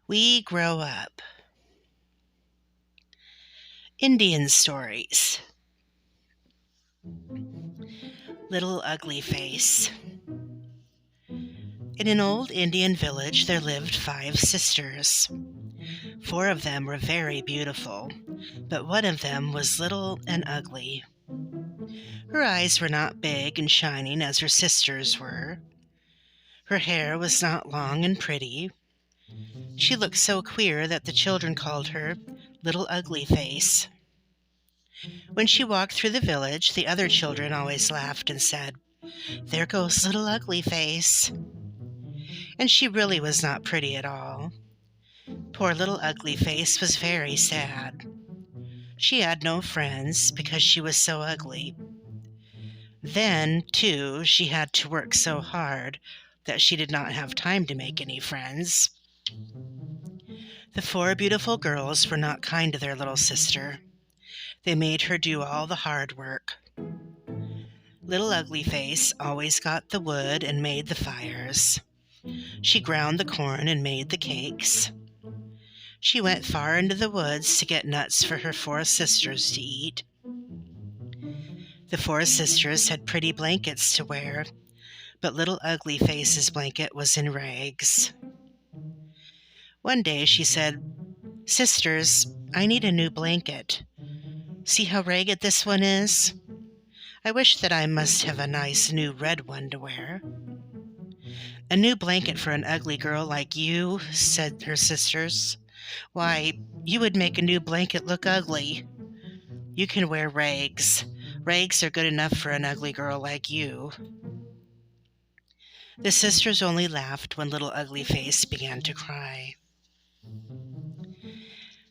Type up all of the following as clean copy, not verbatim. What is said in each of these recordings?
We grow up. Indian stories. Little Ugly Face. In an old Indian village there lived 5 sisters. 4 of them were very beautiful, but one of them was little and ugly. Her eyes were not big and shining as her sisters' were. Her hair was not long and pretty. She looked so queer that the children called her Little Ugly Face. When she walked through the village, the other children always laughed and said, "There goes Little Ugly Face." And she really was not pretty at all. Poor Little Ugly Face was very sad. She had no friends because she was so ugly. Then, too, she had to work so hard that she did not have time to make any friends. The 4 beautiful girls were not kind to their little sister. They made her do all the hard work. Little Ugly Face always got the wood and made the fires. She ground the corn and made the cakes. She went far into the woods to get nuts for her 4 sisters to eat. The 4 sisters had pretty blankets to wear, but Little Ugly Face's blanket was in rags. One day she said, "Sisters, I need a new blanket. See how ragged this one is? I wish that I must have a nice new red one to wear." "A new blanket for an ugly girl like you," said her sisters. "Why, you would make a new blanket look ugly. You can wear rags. Rags are good enough for an ugly girl like you." The sisters only laughed when Little Ugly Face began to cry.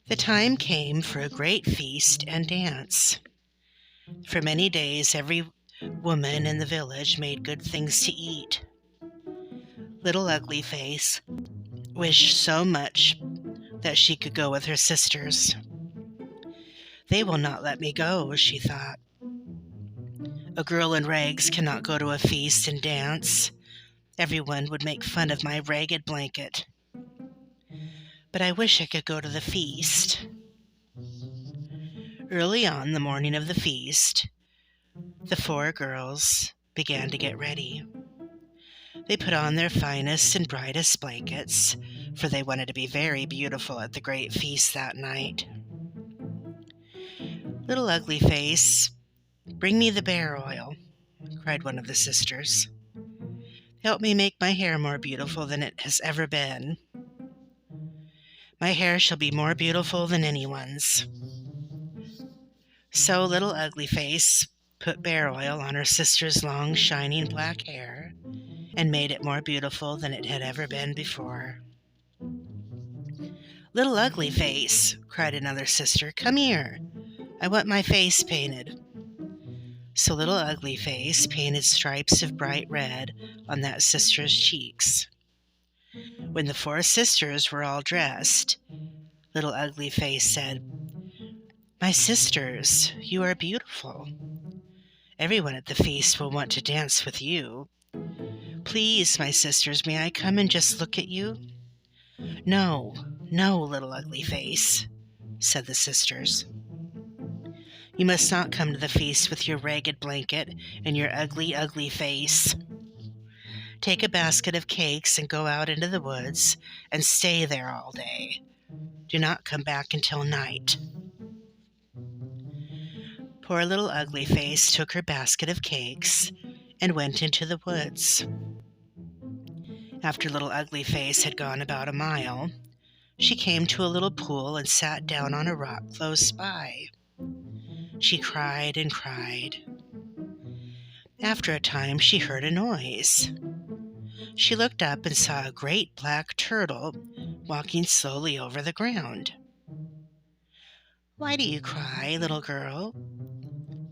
The time came for a great feast and dance. For many days, every woman in the village made good things to eat. Little Ugly Face wished so much that she could go with her sisters. "They will not let me go," she thought. "A girl in rags cannot go to a feast and dance. Everyone would make fun of my ragged blanket. But I wish I could go to the feast." Early on the morning of the feast, the 4 girls began to get ready. They put on their finest and brightest blankets, for they wanted to be very beautiful at the great feast that night. "Little Ugly Face, bring me the bear oil," cried one of the sisters. "Help me make my hair more beautiful than it has ever been. My hair shall be more beautiful than anyone's." So Little Ugly Face put bear oil on her sister's long, shining black hair and made it more beautiful than it had ever been before. "Little Ugly Face," cried another sister, "come here. I want my face painted." So Little Ugly Face painted stripes of bright red on that sister's cheeks. When the 4 sisters were all dressed, Little Ugly Face said, "My sisters, you are beautiful. Everyone at the feast will want to dance with you. Please, my sisters, may I come and just look at you?" "No, no, Little Ugly Face," said the sisters. "You must not come to the feast with your ragged blanket and your ugly, ugly face. Take a basket of cakes and go out into the woods and stay there all day. Do not come back until night." Poor Little Ugly Face took her basket of cakes and went into the woods. After Little Ugly Face had gone about a mile, she came to a little pool and sat down on a rock close by. She cried and cried. After a time, she heard a noise. She looked up and saw a great black turtle walking slowly over the ground. "Why do you cry, little girl?"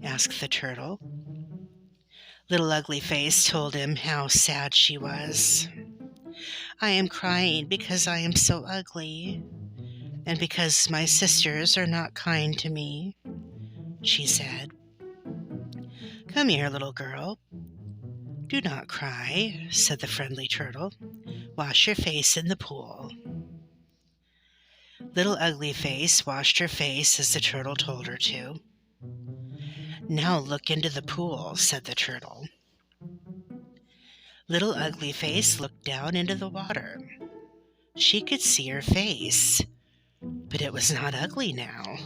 asked the turtle. Little Ugly Face told him how sad she was. "I am crying because I am so ugly, and because my sisters are not kind to me," she said. "Come here, little girl. Do not cry," said the friendly turtle. "Wash your face in the pool." Little Ugly Face washed her face as the turtle told her to. "Now look into the pool," said the turtle. Little Ugly Face looked down into the water. She could see her face, but it was not ugly now.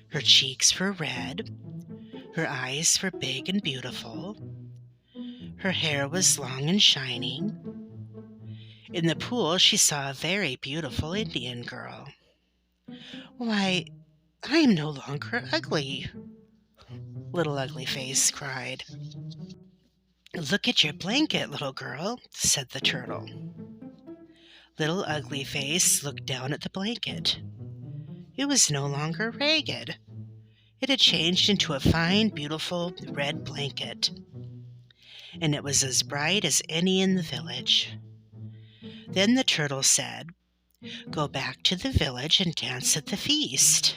Her cheeks were red, her eyes were big and beautiful, her hair was long and shining. In the pool she saw a very beautiful Indian girl. "Why, I am no longer ugly," Little Ugly Face cried. "Look at your blanket, little girl," said the turtle. Little Ugly Face looked down at the blanket. It was no longer ragged. It had changed into a fine, beautiful red blanket, and it was as bright as any in the village. Then the turtle said, "Go back to the village and dance at the feast."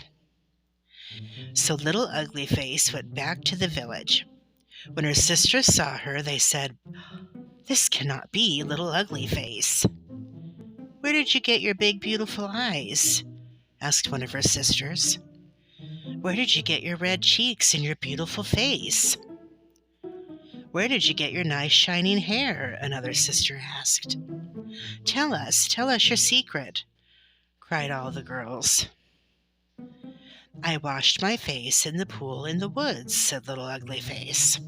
So Little Ugly Face went back to the village. When her sisters saw her, they said, "This cannot be Little Ugly Face." "Where did you get your big, beautiful eyes?" asked one of her sisters. "Where did you get your red cheeks and your beautiful face?" "Where did you get your nice shining hair?" another sister asked. Tell us your secret," cried all the girls. "I washed my face in the pool in the woods," said Little Ugly Face.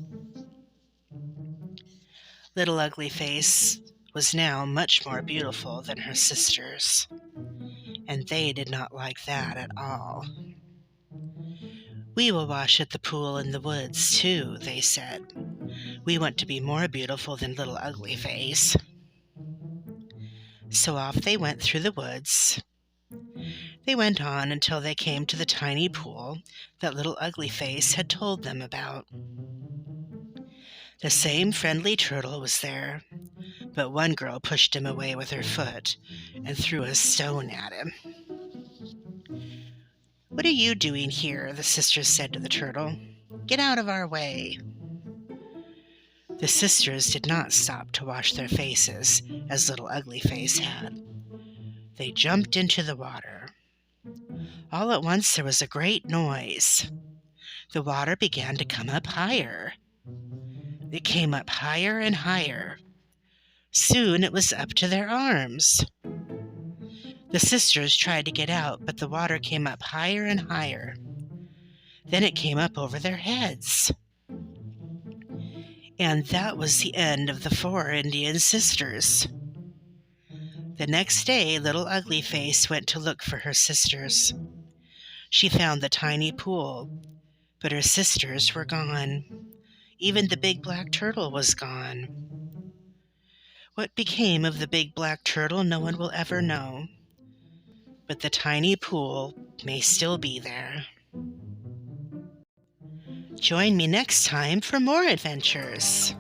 Little Ugly Face was now much more beautiful than her sisters, and they did not like that at all. "We will wash at the pool in the woods, too," they said. "We want to be more beautiful than Little Ugly Face." So off they went through the woods. They went on until they came to the tiny pool that Little Ugly Face had told them about. The same friendly turtle was there, but one girl pushed him away with her foot and threw a stone at him. "What are you doing here?" the sisters said to the turtle. "Get out of our way." The sisters did not stop to wash their faces, as Little Ugly Face had. They jumped into the water. All at once there was a great noise. The water began to come up higher. It came up higher and higher. Soon it was up to their arms. The sisters tried to get out, but the water came up higher and higher. Then it came up over their heads. And that was the end of the 4 Indian sisters. The next day, Little Ugly Face went to look for her sisters. She found the tiny pool, but her sisters were gone. Even the big black turtle was gone. What became of the big black turtle, no one will ever know. But the tiny pool may still be there. Join me next time for more adventures.